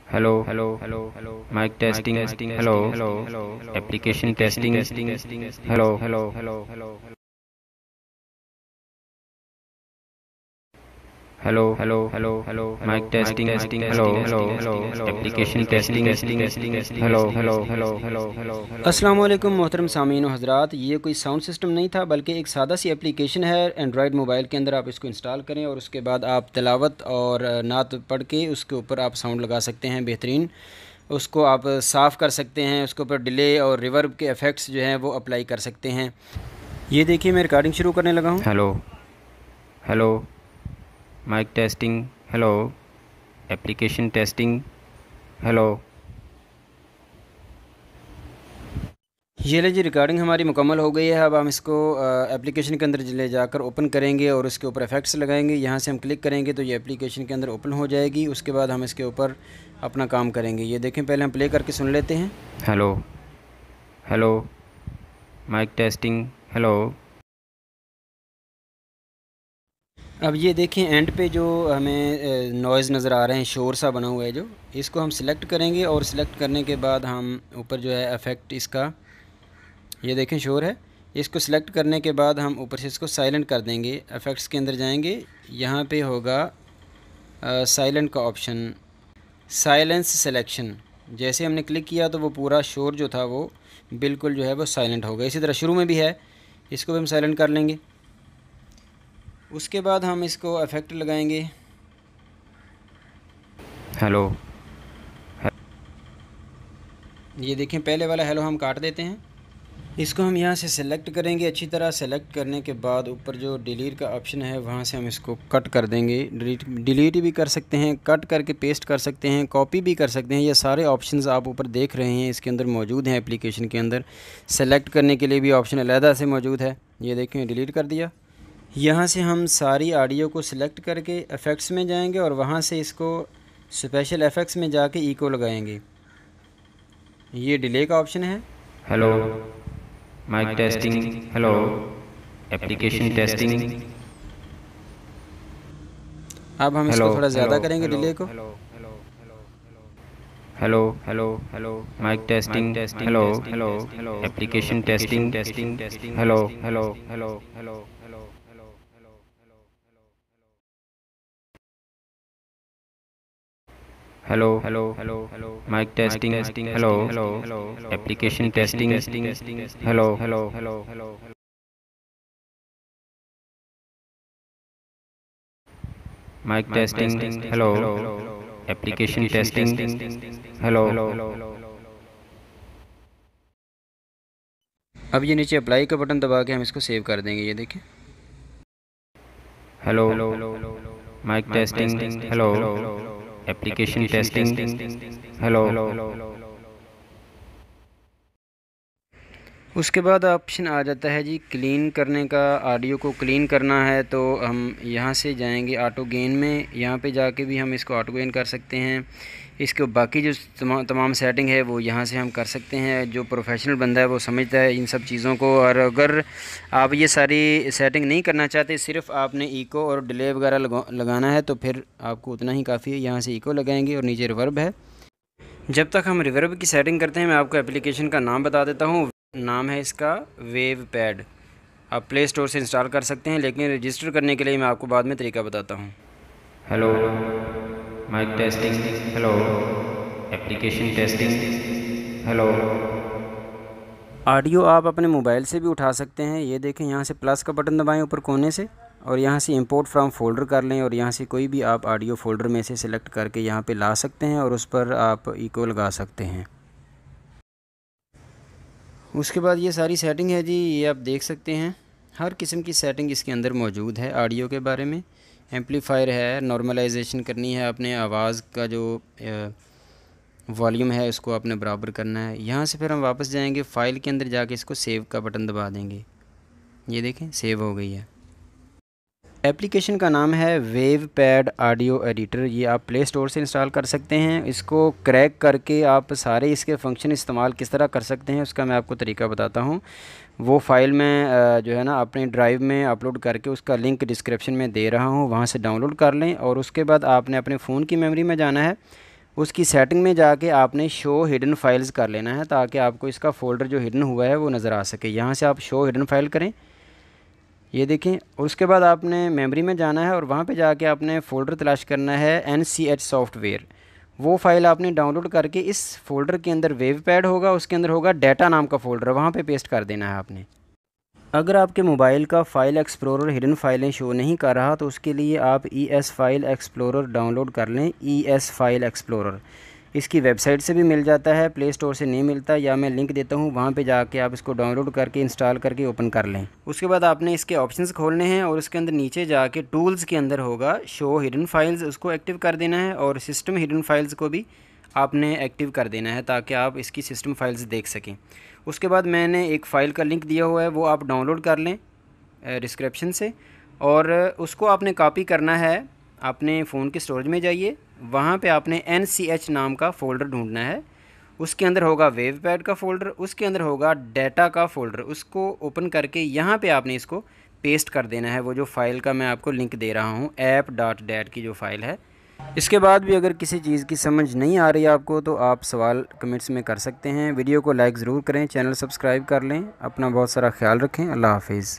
Hello hello hello hello mike testing hello hello hello application testing hello hello hello hello hello hello hello hello mike testing hello hello hello application testing hello hello hello hello hello अस्सलाम वालेकुम मोहतरम सामीन व हज़रात। ये कोई sound system नहीं था बल्कि एक सादा सी एप्लीकेशन है एंड्रॉयड मोबाइल के अंदर। आप इसको इंस्टॉल करें और उसके बाद आप तिलावत और नात पढ़ के उसके ऊपर आप साउंड लगा सकते हैं बेहतरीन। उसको आप साफ़ कर सकते हैं, उसके ऊपर डिले और रिवर्ब के इफ़ेक्ट्स जो हैं वो अप्लाई कर सकते हैं। ये देखिए मैं रिकॉर्डिंग शुरू करने लगा हूँ। Hello hello mike testing hello application testing hello. ये ले जी, रिकॉर्डिंग हमारी मुकम्मल हो गई है। अब हम इसको एप्लीकेशन के अंदर ले जाकर ओपन करेंगे और उसके ऊपर इफेक्ट्स लगाएंगे। यहाँ से हम क्लिक करेंगे तो ये एप्लीकेशन के अंदर ओपन हो जाएगी। उसके बाद हम इसके ऊपर अपना काम करेंगे। ये देखें, पहले हम प्ले करके सुन लेते हैं। Hello hello mike testing hello. अब ये देखें एंड पे जो हमें नॉइज़ नज़र आ रहे हैं, शोर सा बना हुआ है जो, इसको हम सिलेक्ट करेंगे और सिलेक्ट करने के बाद हम ऊपर जो है इफ़ेक्ट इसका, ये देखें शोर है। इसको सिलेक्ट करने के बाद हम ऊपर से इसको साइलेंट कर देंगे। इफ़ेक्ट्स के अंदर जाएंगे, यहाँ पे होगा साइलेंट का ऑप्शन, साइलेंस सिलेक्शन। जैसे हमने क्लिक किया तो वो पूरा शोर जो था वो बिल्कुल जो है वो साइलेंट हो गया। इसी तरह शुरू में भी है, इसको भी हम साइलेंट कर लेंगे। उसके बाद हम इसको इफ़ेक्ट लगाएंगे। हेलो ये देखें पहले वाला हेलो हम काट देते हैं। इसको हम यहाँ से सेलेक्ट करेंगे। अच्छी तरह सेलेक्ट करने के बाद ऊपर जो डिलीट का ऑप्शन है वहाँ से हम इसको कट कर देंगे। डिलीट भी कर सकते हैं, कट करके पेस्ट कर सकते हैं, कॉपी भी कर सकते हैं। ये सारे ऑप्शंस आप ऊपर देख रहे हैं इसके अंदर मौजूद हैं। एप्लीकेशन के अंदर सेलेक्ट करने के लिए भी ऑप्शन अलहदा से मौजूद है। ये देखें डिलीट कर दिया। यहाँ से हम सारी ऑडियो को सिलेक्ट करके इफ़ेक्ट्स में जाएंगे और वहाँ से इसको स्पेशल इफ़ेक्ट्स में जाके इको लगाएंगे। ये डिले का ऑप्शन है। Hello mike testing hello application testing अब हम हेलो इसको थोड़ा हेलो ज़्यादा करेंगे हेलो डिले को। Hello hello hello hello hello mike testing hello hello hello application testing hello hello hello hello hello hello hello hello hello mike testing hello hello hello application testing hello hello hello hello mike testing hello application testing hello. अब ये नीचे apply का button दबा के हम इसको save कर देंगे। ये देखें hello mike testing hello application testing hello. उसके बाद ऑप्शन आ जाता है जी क्लीन करने का। ऑडियो को क्लीन करना है तो हम यहाँ से जाएंगे ऑटो गेन में। यहाँ पे जाके भी हम इसको ऑटो गेन कर सकते हैं। इसके बाकी जो तमाम सेटिंग है वो यहाँ से हम कर सकते हैं। जो प्रोफेशनल बंदा है वो समझता है इन सब चीज़ों को। और अगर आप ये सारी सेटिंग नहीं करना चाहते, सिर्फ आपने इको और डिले वगैरह लगाना है तो फिर आपको उतना ही काफ़ी है। यहाँ से इको लगाएंगे और नीचे रिवर्ब है। जब तक हम रिवर्ब की सेटिंग करते हैं मैं आपको एप्लीकेशन का नाम बता देता हूँ। नाम है इसका वेव पैड। आप प्ले स्टोर से इंस्टॉल कर सकते हैं, लेकिन रजिस्टर करने के लिए मैं आपको बाद में तरीका बताता हूँ। Hello mike testing hello application testing hello. Audio आप अपने मोबाइल से भी उठा सकते हैं। ये देखें यहाँ से प्लस का बटन दबाएं ऊपर कोने से और यहाँ से इंपोर्ट फ्रॉम फोल्डर कर लें और यहाँ से कोई भी आप ऑडियो फोल्डर में से सिलेक्ट करके यहाँ पे ला सकते हैं और उस पर आप इको लगा सकते हैं। उसके बाद ये सारी सेटिंग है जी, ये आप देख सकते हैं। हर किस्म की सेटिंग इसके अंदर मौजूद है। ऑडियो के बारे में एम्पलीफायर है, नॉर्मलाइजेशन करनी है आपने, आवाज़ का जो वॉल्यूम है उसको आपने बराबर करना है। यहाँ से फिर हम वापस जाएंगे फ़ाइल के अंदर, जाके इसको सेव का बटन दबा देंगे। ये देखें सेव हो गई है। एप्लीकेशन का नाम है वेव पैड ऑडियो एडिटर। ये आप प्ले स्टोर से इंस्टॉल कर सकते हैं। इसको क्रैक करके आप सारे इसके फंक्शन इस्तेमाल किस तरह कर सकते हैं उसका मैं आपको तरीका बताता हूँ। वो फ़ाइल में जो है ना अपनी ड्राइव में अपलोड करके उसका लिंक डिस्क्रिप्शन में दे रहा हूँ, वहाँ से डाउनलोड कर लें। और उसके बाद आपने अपने फ़ोन की मेमोरी में जाना है, उसकी सेटिंग में जाके आपने शो हिडन फाइल्स कर लेना है, ताकि आपको इसका फ़ोल्डर जो हिडन हुआ है वो नज़र आ सके। यहाँ से आप शो हिडन फाइल करें, ये देखें। उसके बाद आपने मेमोरी में जाना है और वहाँ पे जाके आपने फ़ोल्डर तलाश करना है NCH सॉफ्टवेयर। वो फ़ाइल आपने डाउनलोड करके इस फ़ोल्डर के अंदर वेव पैड होगा, उसके अंदर होगा डाटा नाम का फ़ोल्डर, वहाँ पे पेस्ट कर देना है आपने। अगर आपके मोबाइल का फ़ाइल एक्सप्लोरर हिडन फाइलें शो नहीं कर रहा तो उसके लिए आप ES फाइल एक्सप्लोरर डाउनलोड कर लें। ES फाइल एक्सप्लोरर इसकी वेबसाइट से भी मिल जाता है, प्ले स्टोर से नहीं मिलता, या मैं लिंक देता हूँ, वहाँ पे जाके आप इसको डाउनलोड करके इंस्टॉल करके ओपन कर लें। उसके बाद आपने इसके ऑप्शंस खोलने हैं और उसके अंदर नीचे जाके टूल्स के अंदर होगा शो हिडन फाइल्स, उसको एक्टिव कर देना है और सिस्टम हिडन फाइल्स को भी आपने एक्टिव कर देना है, ताकि आप इसकी सिस्टम फाइल्स देख सकें। उसके बाद मैंने एक फ़ाइल का लिंक दिया हुआ है, वो आप डाउनलोड कर लें डिस्क्रिप्शन से, और उसको आपने कॉपी करना है। अपने फ़ोन के स्टोरेज में जाइए, वहाँ पे आपने NCH नाम का फ़ोल्डर ढूंढना है। उसके अंदर होगा वेव पैड का फ़ोल्डर, उसके अंदर होगा डाटा का फ़ोल्डर, उसको ओपन करके यहाँ पे आपने इसको पेस्ट कर देना है, वो जो फ़ाइल का मैं आपको लिंक दे रहा हूँ app.dat की जो फ़ाइल है। इसके बाद भी अगर किसी चीज़ की समझ नहीं आ रही आपको तो आप सवाल कमेंट्स में कर सकते हैं। वीडियो को लाइक ज़रूर करें, चैनल सब्सक्राइब कर लें। अपना बहुत सारा ख्याल रखें। अल्लाह हाफिज़।